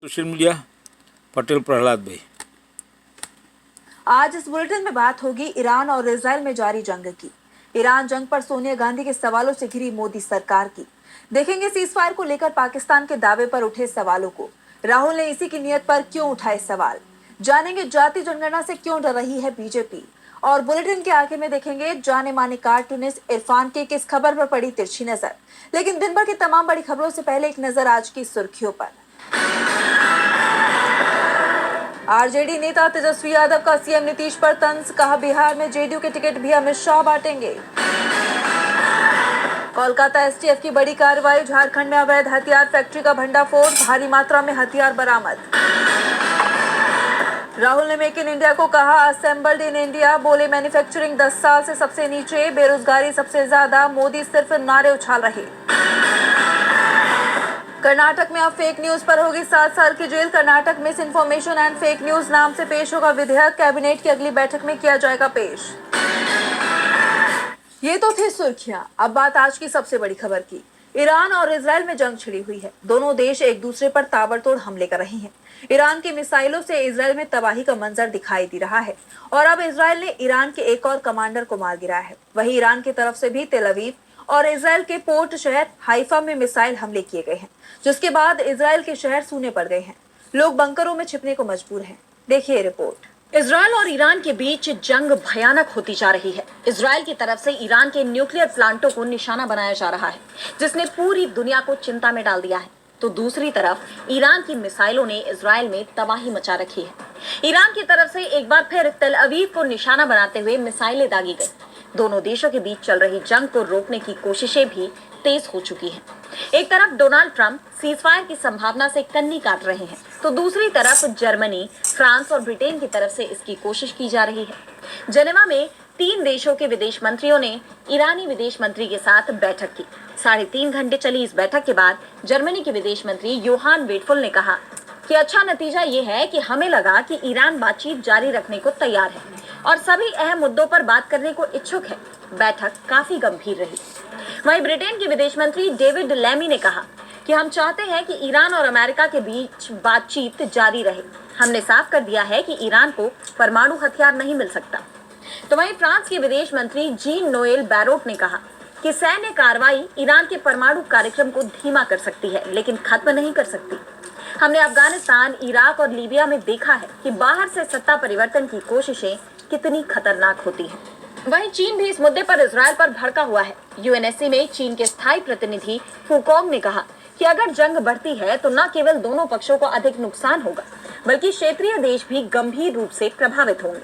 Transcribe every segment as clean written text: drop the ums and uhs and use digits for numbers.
Social media Patel Prahlad भाई। आज इस बुलेटिन में बात होगी ईरान और इजराइल में जारी जंग की। ईरान जंग पर सोनिया गांधी के सवालों से घिरी मोदी सरकार की। देखेंगे सीजफायर को लेकर पाकिस्तान के दावे पर उठे सवालों को। राहुल ने इसी की नियत पर क्यों उठाए सवाल। जानेंगे जाति जनगणना से क्यों डर रही है बीजेपी। और बुलेटिन के आगे में देखेंगे जाने माने कार्टूनिस्ट इरफान की किस खबर पर पड़ी तिरछी नजर। लेकिन दिन भर की तमाम बड़ी खबरों से पहले एक नजर आज की सुर्खियों पर। आरजेडी नेता तेजस्वी यादव का सीएम नीतीश पर तंज, कहा बिहार में जेडीयू के टिकट भी अमित शाह बांटेंगे। कोलकाता एसटीएफ की बड़ी कार्रवाई, झारखंड में अवैध हथियार फैक्ट्री का भंडाफोड़, भारी मात्रा में हथियार बरामद। राहुल ने मेक इन इंडिया को कहा असेंबल्ड इन इंडिया, बोले मैन्युफैक्चरिंग 10 साल से सबसे नीचे, बेरोजगारी सबसे ज्यादा, मोदी सिर्फ नारे उछाल रहे। कर्नाटक में अब फेक न्यूज पर होगी 7 साल की जेल। Karnataka misinformation and fake news नाम से पेश होगा विधेयक, कैबिनेट की अगली बैठक में किया जाएगा पेश। ये तो थी सुर्खियां। अब बात आज की सबसे बड़ी खबर की। ईरान और इजराइल में जंग छिड़ी हुई है। दोनों देश एक दूसरे पर ताबड़तोड़ हमले कर रहे हैं। ईरान की मिसाइलों से इजराइल में तबाही का मंजर दिखाई दे रहा है और अब इजराइल ने ईरान के एक और कमांडर को मार गिराया है। वहीं ईरान की तरफ से भी तेल अवीव और इजराइल के पोर्ट शहर हाइफा में मिसाइल हमले किए गए हैं, जिसके बाद इजराइल के शहर सूने पड़ गए हैं। लोग बंकरों में छिपने को मजबूर हैं। देखिए रिपोर्ट। इजराइल और ईरान के बीच जंग भयानक होती जा रही है। इजराइल की तरफ से ईरान के न्यूक्लियर प्लांटों को निशाना बनाया जा रहा है, जिसने पूरी दुनिया को चिंता में डाल दिया है। तो दूसरी तरफ ईरान की मिसाइलों ने इजराइल में तबाही मचा रखी है। ईरान की तरफ से एक बार फिर तेल अवीव को निशाना बनाते हुए मिसाइलें दागी गई। दोनों देशों के बीच चल रही जंग को रोकने की कोशिशें भी तेज हो चुकी हैं। एक तरफ डोनाल्ड ट्रंप सीजफायर की संभावना से कन्नी काट रहे हैं, तो दूसरी तरफ जर्मनी, फ्रांस और ब्रिटेन की तरफ से इसकी कोशिश की जा रही है। जेनेवा में 3 देशों के विदेश मंत्रियों ने ईरानी विदेश मंत्री के साथ बैठक की। 3.5 घंटे चली इस बैठक के बाद जर्मनी के विदेश मंत्री योहान वेडफुल ने कहा कि अच्छा नतीजा ये है कि हमें लगा कि ईरान बातचीत जारी रखने को तैयार है और सभी अहम मुद्दों पर बात करने को इच्छुक है। बैठक काफी गंभीर रही। वहीं ब्रिटेन के विदेश मंत्री डेविड लैमी ने कहा कि हम चाहते हैं कि ईरान और अमेरिका के बीच बातचीत जारी रहे। हमने साफ कर दिया है कि ईरान को परमाणु हथियार नहीं मिल सकता। तो वहीं फ्रांस के विदेश मंत्री जीन नोएल बैरोट ने कहा कि सैन्य कार्रवाई ईरान के परमाणु कार्यक्रम को धीमा कर सकती है, लेकिन खत्म नहीं कर सकती। हमने अफगानिस्तान, इराक और लीबिया में देखा है कि बाहर से सत्ता परिवर्तन की कोशिशें कितनी खतरनाक होती हैं। वहीं चीन भी इस मुद्दे पर इजराइल पर भड़का हुआ है। यूएनएससी में चीन के स्थायी प्रतिनिधि फुकोंग ने कहा कि अगर जंग बढ़ती है तो न केवल दोनों पक्षों को अधिक नुकसान होगा, बल्कि क्षेत्रीय देश भी गंभीर रूप से प्रभावित होंगे।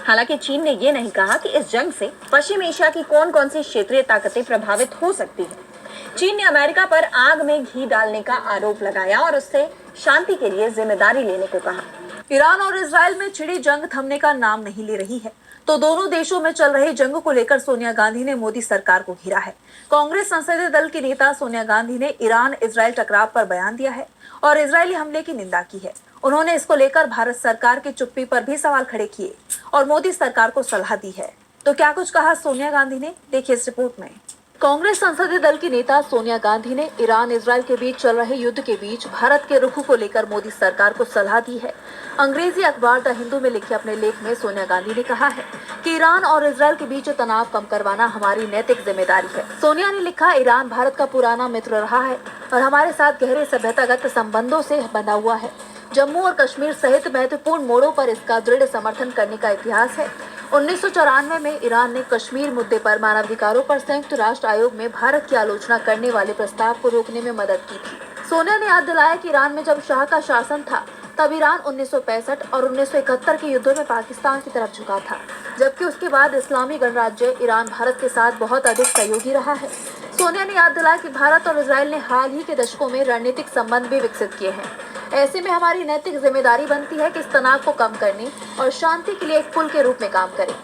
हालांकि चीन ने ये नहीं कहा कि इस जंग से पश्चिम एशिया की कौन कौन सी क्षेत्रीय ताकतें प्रभावित हो सकती हैं। चीन ने अमेरिका पर आग में घी डालने का आरोप लगाया और उससे शांति के लिए जिम्मेदारी लेने को कहा। ईरान और इजराइल में छिड़ी जंग थमने का नाम नहीं ले रही है, तो दोनों देशों में चल रही जंग को लेकर सोनिया गांधी ने मोदी सरकार को घेरा है। कांग्रेस संसदीय दल की नेता सोनिया गांधी ने ईरान इजराइल टकराव पर बयान दिया है और इजरायली हमले की निंदा की है। उन्होंने इसको लेकर भारत सरकार की चुप्पी पर भी सवाल खड़े किए और मोदी सरकार को सलाह दी है। तो क्या कुछ कहा सोनिया गांधी ने, देखिए इस रिपोर्ट में। कांग्रेस संसदीय दल की नेता सोनिया गांधी ने ईरान इजराइल के बीच चल रहे युद्ध के बीच भारत के रुख को लेकर मोदी सरकार को सलाह दी है। अंग्रेजी अखबार द हिंदू में लिखे अपने लेख में सोनिया गांधी ने कहा है कि ईरान और इजराइल के बीच तनाव कम करवाना हमारी नैतिक जिम्मेदारी है। सोनिया ने लिखा, ईरान भारत का पुराना मित्र रहा है और हमारे साथ गहरे सभ्यतागत संबंधों से बंधा हुआ है। जम्मू और कश्मीर सहित महत्वपूर्ण मोड़ों पर इसका दृढ़ समर्थन करने का इतिहास है। 1994 में ईरान ने कश्मीर मुद्दे पर मानवाधिकारों पर संयुक्त राष्ट्र आयोग में भारत की आलोचना करने वाले प्रस्ताव को रोकने में मदद की थी। सोनिया ने याद दिलाया कि ईरान में जब शाह का शासन था तब ईरान 1965 और 1971 के युद्धों में पाकिस्तान की तरफ झुका था, जबकि उसके बाद इस्लामी गणराज्य ईरान भारत के साथ बहुत अधिक सहयोगी रहा है। सोनिया ने याद दिलाया कि भारत और इजराइल ने हाल ही के दशकों में रणनीतिक संबंध भी विकसित किए हैं। ऐसे में हमारी नैतिक जिम्मेदारी बनती है कि इस तनाव को कम करने और शांति के लिए एक पुल के रूप में काम करें।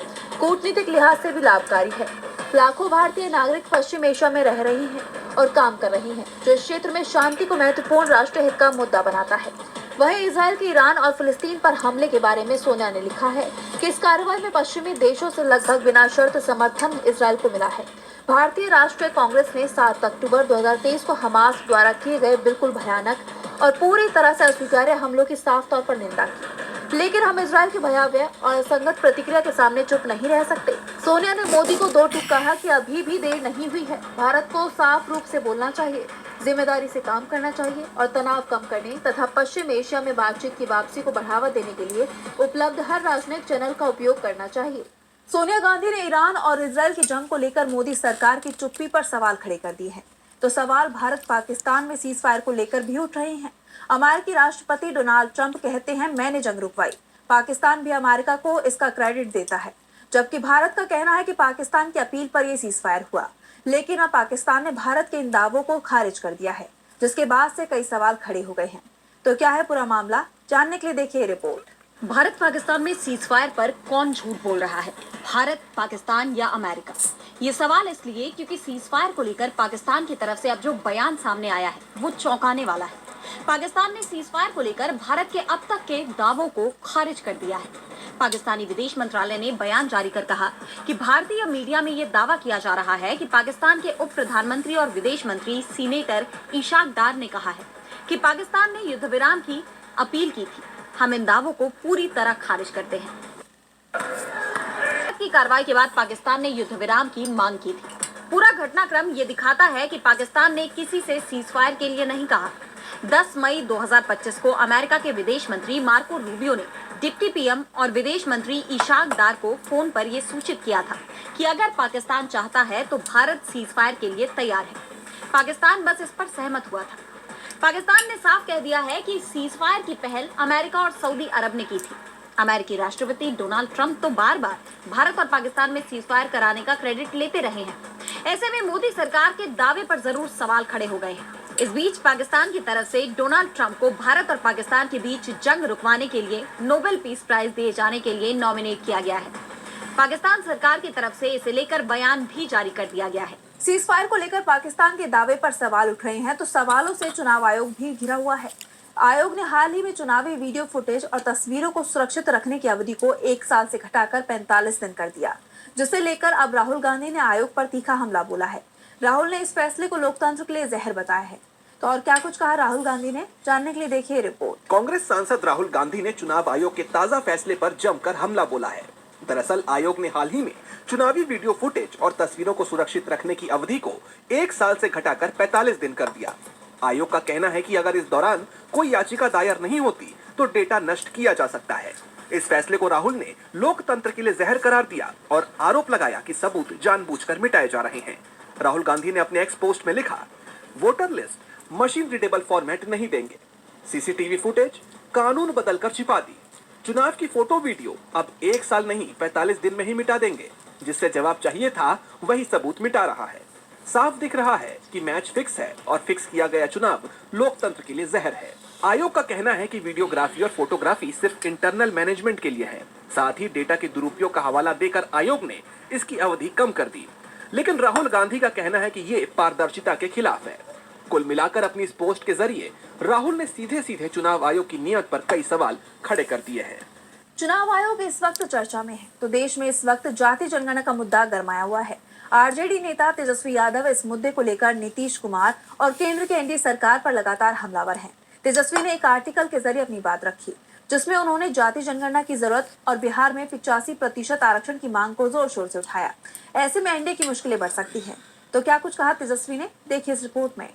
कूटनीतिक लिहाज से भी लाभकारी है। लाखों भारतीय नागरिक पश्चिम एशिया में रह रही हैं और काम कर रही हैं, जो इस क्षेत्र में शांति को महत्वपूर्ण राष्ट्रीय हित का मुद्दा बनाता है। वहीं इजराइल के ईरान और फिलिस्तीन पर हमले के बारे में सोनिया ने लिखा है कि इस कार्रवाई में पश्चिमी देशों से लगभग बिना शर्त समर्थन इजराइल को मिला है। भारतीय राष्ट्रीय कांग्रेस ने 7 अक्टूबर 2023 को हमास द्वारा किए गए बिल्कुल भयानक और पूरी तरह से अस्वीकार्य हमलों की साफ तौर पर निंदा की। लेकिन हम इजराइल की भयावह और असंगत प्रतिक्रिया के सामने चुप नहीं रह सकते। सोनिया ने मोदी को दो टूक कहा कि अभी भी देर नहीं हुई है, भारत को साफ रूप से बोलना चाहिए, जिम्मेदारी से काम करना चाहिए और तनाव कम करने तथा पश्चिम एशिया में बातचीत की वापसी को बढ़ावा देने के लिए उपलब्ध हर राजनयिक चैनल का उपयोग करना चाहिए। सोनिया गांधी ने ईरान और इजराइल की जंग को लेकर मोदी सरकार की चुप्पी पर सवाल खड़े कर दिए हैं। तो सवाल भारत पाकिस्तान में सीज फायर को लेकर भी उठ रहे हैं। अमेरिकी राष्ट्रपति डोनाल्ड ट्रंप कहते हैं मैंने जंग रुकवाई। पाकिस्तान भी अमेरिका को इसका क्रेडिट देता है, जबकि भारत का कहना है कि पाकिस्तान की अपील पर यह सीज फायर हुआ। लेकिन अब पाकिस्तान ने भारत के इन दावों को खारिज कर दिया है, जिसके बाद से कई सवाल खड़े हो गए हैं। तो क्या है पूरा मामला, जानने के लिए देखिए रिपोर्ट। भारत पाकिस्तान में सीजफायर पर कौन झूठ बोल रहा है, भारत, पाकिस्तान या अमेरिका? ये सवाल इसलिए क्योंकि सीजफायर को लेकर पाकिस्तान की तरफ से अब जो बयान सामने आया है वो चौंकाने वाला है। पाकिस्तान ने सीजफायर को लेकर भारत के अब तक के दावों को खारिज कर दिया है। पाकिस्तानी विदेश मंत्रालय ने बयान जारी कर कहा कि भारतीय मीडिया में ये दावा किया जा रहा है कि पाकिस्तान के उप प्रधानमंत्री और विदेश मंत्री सीनेटर इशाक डार ने कहा है कि पाकिस्तान ने युद्ध विराम की अपील की थी। हम इन दावों को पूरी तरह खारिज करते हैं। की कार्रवाई के बाद पाकिस्तान ने युद्ध विराम की मांग की थी। पूरा घटनाक्रम ये दिखाता है कि पाकिस्तान ने किसी से सीजफायर के लिए नहीं कहा। 10 मई 2025 को अमेरिका के विदेश मंत्री मार्को रूबियो ने डिप्टी पीएम और विदेश मंत्री इशाक डार को फोन पर यह सूचित किया था कि अगर पाकिस्तान चाहता है तो भारत सीजफायर के लिए तैयार है। पाकिस्तान बस इस पर सहमत हुआ था। पाकिस्तान ने साफ कह दिया है कि सीजफायर की पहल अमेरिका और सऊदी अरब ने की थी। अमेरिकी राष्ट्रपति डोनाल्ड ट्रंप तो बार बार भारत और पाकिस्तान में सीजफायर कराने का क्रेडिट लेते रहे हैं। ऐसे में मोदी सरकार के दावे पर जरूर सवाल खड़े हो गए हैं। इस बीच पाकिस्तान की तरफ से डोनाल्ड ट्रंप को भारत और पाकिस्तान के बीच जंग रुकवाने के लिए नोबेल पीस प्राइज दिए जाने के लिए नॉमिनेट किया गया है। पाकिस्तान सरकार की तरफ से इसे लेकर बयान भी जारी कर दिया गया है। सीज फायर को लेकर पाकिस्तान के दावे पर सवाल उठ रहे हैं, तो सवालों से चुनाव आयोग भी घिरा हुआ है। आयोग ने हाल ही में चुनावी वीडियो फुटेज और तस्वीरों को सुरक्षित रखने की अवधि को 1 साल से घटाकर 45 दिन कर दिया, जिसे लेकर अब राहुल गांधी ने आयोग पर तीखा हमला बोला है। राहुल ने इस फैसले को लोकतंत्र के लिए जहर बताया है। तो और क्या कुछ कहा राहुल गांधी ने, जानने के लिए देखिए रिपोर्ट। कांग्रेस सांसद राहुल गांधी ने चुनाव आयोग के ताजा फैसले पर जमकर हमला बोला है। दरअसल आयोग ने हाल ही में चुनावी वीडियो फुटेज और तस्वीरों को सुरक्षित रखने की अवधि को 1 साल से घटाकर 45 दिन कर दिया। आयोग का कहना है कि अगर इस दौरान कोई याचिका दायर नहीं होती तो डेटा नष्ट किया जा सकता है। इस फैसले को राहुल ने लोकतंत्र के लिए जहर करार दिया और आरोप लगाया कि सबूत जानबूझकर मिटाए जा रहे हैं। राहुल गांधी ने अपने एक्स पोस्ट में लिखा, voter list machine readable format नहीं देंगे, सीसीटीवी फुटेज कानून बदलकर छिपा दी, चुनाव की फोटो वीडियो अब 1 साल नहीं 45 दिन में ही मिटा देंगे। जिससे जवाब चाहिए था वही सबूत मिटा रहा है। साफ दिख रहा है कि मैच फिक्स है और फिक्स किया गया चुनाव लोकतंत्र के लिए जहर है। आयोग का कहना है कि वीडियोग्राफी और फोटोग्राफी सिर्फ इंटरनल मैनेजमेंट के लिए है। साथ ही डेटा के दुरुपयोग का हवाला देकर आयोग ने इसकी अवधि कम कर दी। लेकिन राहुल गांधी का कहना है कि ये पारदर्शिता के खिलाफ है। कुल मिलाकर अपनी इस पोस्ट के जरिए राहुल ने सीधे सीधे चुनाव आयोग की नीयत पर कई सवाल खड़े कर दिए हैं। चुनाव आयोग इस वक्त चर्चा में है, तो देश में इस वक्त जाति जनगणना का मुद्दा गरमाया हुआ है। आरजेडी नेता तेजस्वी यादव इस मुद्दे को लेकर नीतीश कुमार और केंद्र के एनडीए सरकार पर लगातार हमलावर हैं। तेजस्वी ने एक आर्टिकल के जरिए अपनी बात रखी, जिसमें उन्होंने जाति जनगणना की जरूरत और बिहार में 85% आरक्षण की मांग को जोर शोर से उठाया। ऐसे में एनडीए की मुश्किलें बढ़ सकती हैं। तो क्या कुछ कहा तेजस्वी ने, देखिए इस रिपोर्ट में।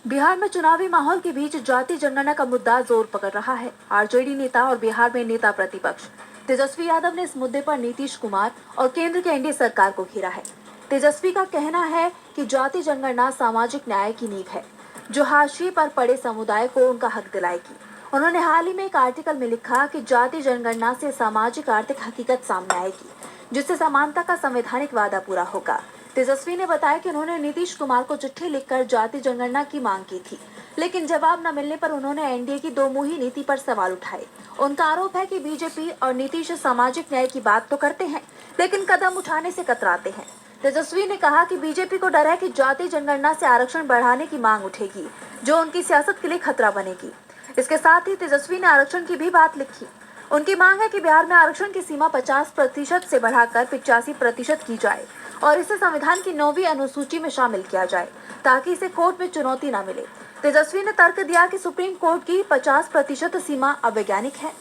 बिहार में चुनावी माहौल के बीच जाति जनगणना का मुद्दा जोर पकड़ रहा है। आरजेडी नेता और बिहार में नेता प्रतिपक्ष तेजस्वी यादव ने इस मुद्दे पर नीतीश कुमार और केंद्र के एनडीए सरकार को घेरा है। तेजस्वी का कहना है कि जाति जनगणना सामाजिक न्याय की नींव है, जो हाशिए पर पड़े समुदाय को उनका हक दिलाएगी। उन्होंने हाल ही में एक आर्टिकल में लिखा कि जाति जनगणना से सामाजिक आर्थिक हकीकत सामने आएगी, जिससे समानता का संवैधानिक वादा पूरा होगा। तेजस्वी ने बताया कि उन्होंने नीतीश कुमार को चिट्ठी लिखकर जाति जनगणना की मांग की थी, लेकिन जवाब न मिलने पर उन्होंने एनडीए की दोमुही नीति पर सवाल उठाए। उनका आरोप है कि बीजेपी और नीतीश सामाजिक न्याय की बात तो करते हैं, लेकिन कदम उठाने से कतराते हैं। तेजस्वी ने कहा कि बीजेपी को डर है कि जाति जनगणना से आरक्षण बढ़ाने की मांग उठेगी, जो उनकी सियासत के लिए खतरा बनेगी। इसके साथ ही तेजस्वी ने आरक्षण की भी बात लिखी। उनकी मांग है कि बिहार में आरक्षण की सीमा 50% से बढ़ाकर 85% की जाए और इसे संविधान की 9वीं अनुसूची में शामिल किया जाए, ताकि इसे कोर्ट में चुनौती न मिले। तेजस्वी ने तर्क दिया कि सुप्रीम कोर्ट की 50% सीमा अवैज्ञानिक है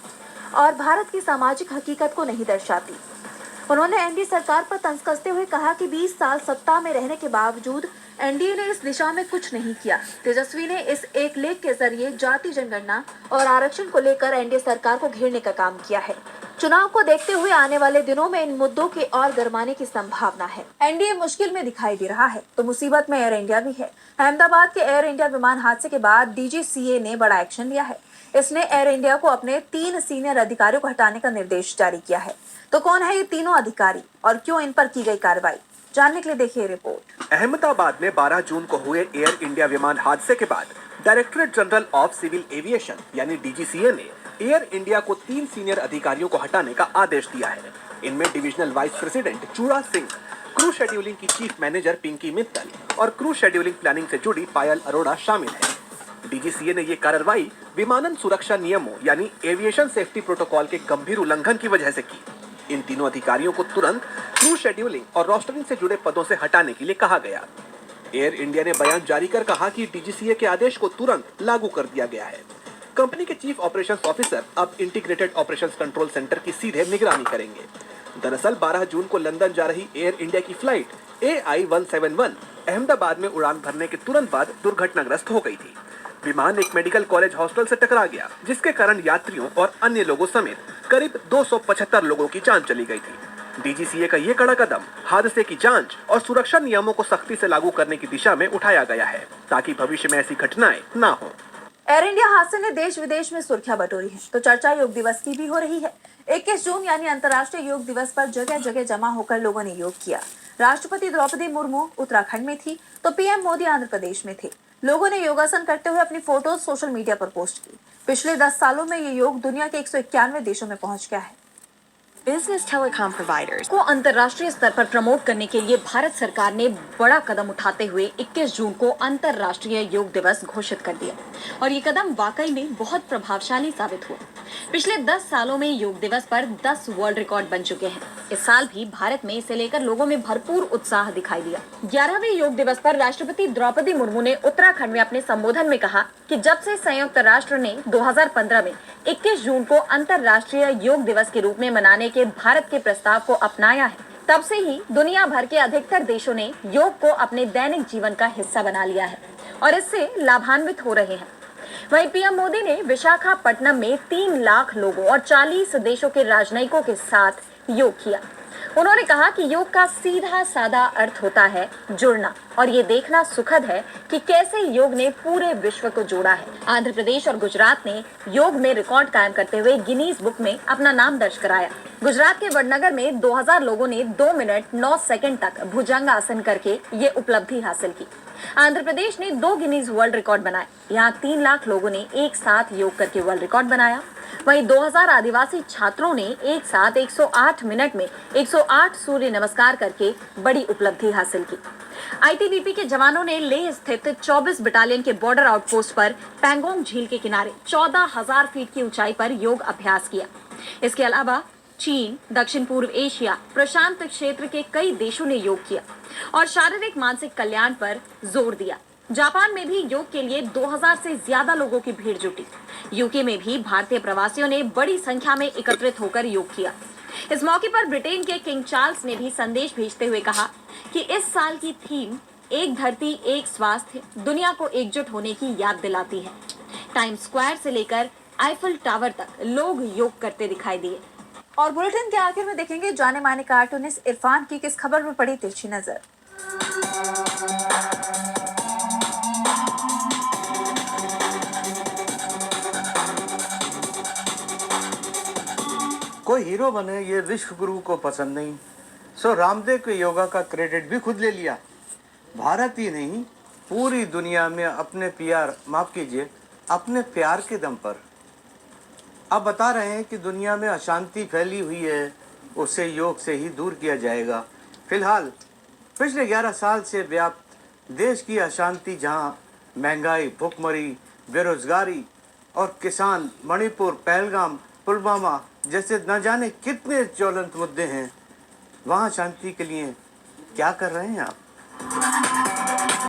और भारत की सामाजिक हकीकत को नहीं दर्शाती। उन्होंने एनडीए सरकार पर तंज कसते हुए कहा कि 20 साल सत्ता में रहने के बावजूद एनडीए ने इस दिशा में कुछ नहीं किया। तेजस्वी ने इस एक लेख के जरिए जाति जनगणना और आरक्षण को लेकर एनडीए सरकार को घेरने का काम किया है। चुनाव को देखते हुए आने वाले दिनों में इन मुद्दों के और गरमाने की संभावना है। एनडीए मुश्किल में दिखाई दे रहा है तो मुसीबत में एयर इंडिया भी है। अहमदाबाद के एयर इंडिया विमान हादसे के बाद डीजीसीए ने बड़ा एक्शन लिया है। इसने एयर इंडिया को अपने 3 सीनियर अधिकारियों को हटाने का निर्देश जारी किया है। तो कौन है ये तीनों अधिकारी और क्यों इन पर की गई कार्रवाई, जानने के लिए देखिए रिपोर्ट। अहमदाबाद में 12 जून को हुए एयर इंडिया विमान हादसे के बाद directorate general of civil aviation यानी डीजीसीए ने एयर इंडिया को 3 सीनियर अधिकारियों को हटाने का आदेश दिया है। इनमें डिविजनल वाइस प्रेसिडेंट चूड़ा सिंह, क्रू शेड्यूलिंग की चीफ मैनेजर पिंकी मित्तल और क्रू शेड्यूलिंग प्लानिंग से जुड़ी पायल अरोड़ा शामिल है। डीजीसीए ने ये कार्रवाई विमानन सुरक्षा नियमों यानी एविएशन सेफ्टी प्रोटोकॉल के गंभीर उल्लंघन की वजह से की। इन तीनों अधिकारियों को तुरंत क्रू शेड्यूलिंग और रोस्टरिंग से जुड़े पदों से हटाने के लिए कहा गया। एयर इंडिया ने बयान जारी कर कहा कि डीजीसीए के आदेश को तुरंत लागू कर दिया गया है। कंपनी के चीफ ऑपरेशंस ऑफिसर अब इंटीग्रेटेड ऑपरेशंस कंट्रोल सेंटर की सीधे निगरानी करेंगे। दरअसल 12 जून को लंदन जा रही एयर इंडिया की फ्लाइट AI-171 अहमदाबाद में उड़ान भरने के तुरंत बाद दुर्घटनाग्रस्त हो गई थी। विमान एक मेडिकल कॉलेज हॉस्टल से टकरा गया, जिसके कारण यात्रियों और अन्य लोगों समेत करीब 275 लोगों की जान चली गई थी। डीजीसीए का ये कड़ा कदम हादसे की जांच और सुरक्षा नियमों को सख्ती से लागू करने की दिशा में उठाया गया है, ताकि भविष्य में ऐसी घटनाएं ना हो। एयर इंडिया हादसे ने देश विदेश में सुर्खियां बटोरी है तो चर्चा योग दिवस की भी हो रही है। 21 जून यानी अंतर्राष्ट्रीय योग दिवस पर जगह जगह जमा होकर लोगों ने योग किया। राष्ट्रपति द्रौपदी मुर्मू उत्तराखंड में थी तो पीएम मोदी आंध्र प्रदेश में थे। लोगों ने योगासन करते हुए अपनी फोटोज सोशल मीडिया पर पोस्ट की। पिछले 10 सालों में ये योग दुनिया के 191 देशों में पहुंच गया है। बिजनेस टेलीकॉम प्रोवाइडर्स को अंतर्राष्ट्रीय स्तर पर प्रमोट करने के लिए भारत सरकार ने बड़ा कदम उठाते हुए 21 जून को अंतर्राष्ट्रीय योग दिवस घोषित कर दिया और ये कदम वाकई में बहुत प्रभावशाली साबित हुआ। पिछले 10 सालों में योग दिवस पर 10 वर्ल्ड रिकॉर्ड बन चुके हैं। इस साल भी भारत में इसे लेकर लोगों में भरपूर उत्साह दिखाई दिया। 11वें योग दिवस पर राष्ट्रपति द्रौपदी मुर्मू ने उत्तराखंड में अपने संबोधन में कहा कि जब से संयुक्त राष्ट्र ने 2015 में 21 जून को अंतर्राष्ट्रीय योग दिवस के रूप में मनाने के भारत के प्रस्ताव को अपनाया है, तब से ही दुनिया भर के अधिकतर देशों ने योग को अपने दैनिक जीवन का हिस्सा बना लिया है और इससे लाभान्वित हो रहे हैं। वहीं पीएम मोदी ने विशाखापट्टनम में 3 लाख लोगों और 40 देशों के राजनयिकों के साथ योग किया। उन्होंने कहा कि योग का सीधा साधा अर्थ होता है जुड़ना और ये देखना सुखद है कि कैसे योग ने पूरे विश्व को जोड़ा है। आंध्र प्रदेश और गुजरात ने योग में रिकॉर्ड कायम करते हुए गिनीज बुक में अपना नाम दर्ज कराया। गुजरात के वडनगर में 2000 लोगों ने 2 मिनट 9 सेकंड तक भुजंग आसन करके ये उपलब्धि हासिल की। आंध्र प्रदेश ने 2 गिनीज वर्ल्ड रिकॉर्ड बनाए। यहाँ 3 लाख लोगों ने एक साथ योग करके वर्ल्ड रिकॉर्ड बनाया। वहीं 2000 आदिवासी छात्रों ने एक साथ 108 मिनट में 108 सूर्य नमस्कार करके बड़ी उपलब्धि हासिल की। आईटीबीपी के जवानों ने लेह स्थित 24 बटालियन के बॉर्डर आउटपोस्ट पर पैंगोंग झील के किनारे 14,000 फीट की ऊंचाई पर योग अभ्यास किया। इसके अलावा चीन, दक्षिण पूर्व एशिया, प्रशांत क्षेत्र के कई देशों ने योग किया और शारीरिक मानसिक कल्याण पर जोर दिया। जापान में भी योग के लिए 2000 से ज्यादा लोगों की भीड़ जुटी। यूके में भी भारतीय प्रवासियों ने बड़ी संख्या में एकत्रित होकर योग किया। इस मौके पर ब्रिटेन के किंग चार्ल्स ने भी संदेश भेजते हुए कहा कि इस साल की थीम एक धरती एक स्वास्थ्य दुनिया को एकजुट होने की याद दिलाती है। टाइम स्क्वायर से लेकर आईफल टावर तक लोग योग करते दिखाई दिए। और बुलेटिन के आखिर में देखेंगे जाने माने कार्टूनिस्ट इरफान की किस खबर में पड़ी तिरछी नजर। कोई हीरो बने ये विश्व गुरु को पसंद नहीं, सो रामदेव के योगा का क्रेडिट भी खुद ले लिया। भारत ही नहीं पूरी दुनिया में अपने प्यार के दम पर अब बता रहे हैं कि दुनिया में अशांति फैली हुई है, उसे योग से ही दूर किया जाएगा। फिलहाल पिछले 11 साल से व्याप्त देश की अशांति, जहां महंगाई, भुखमरी, बेरोजगारी और किसान, मणिपुर, पहलगाम, पुलवामा जैसे न जाने कितने ज्वलंत मुद्दे हैं, वहाँ शांति के लिए क्या कर रहे हैं आप?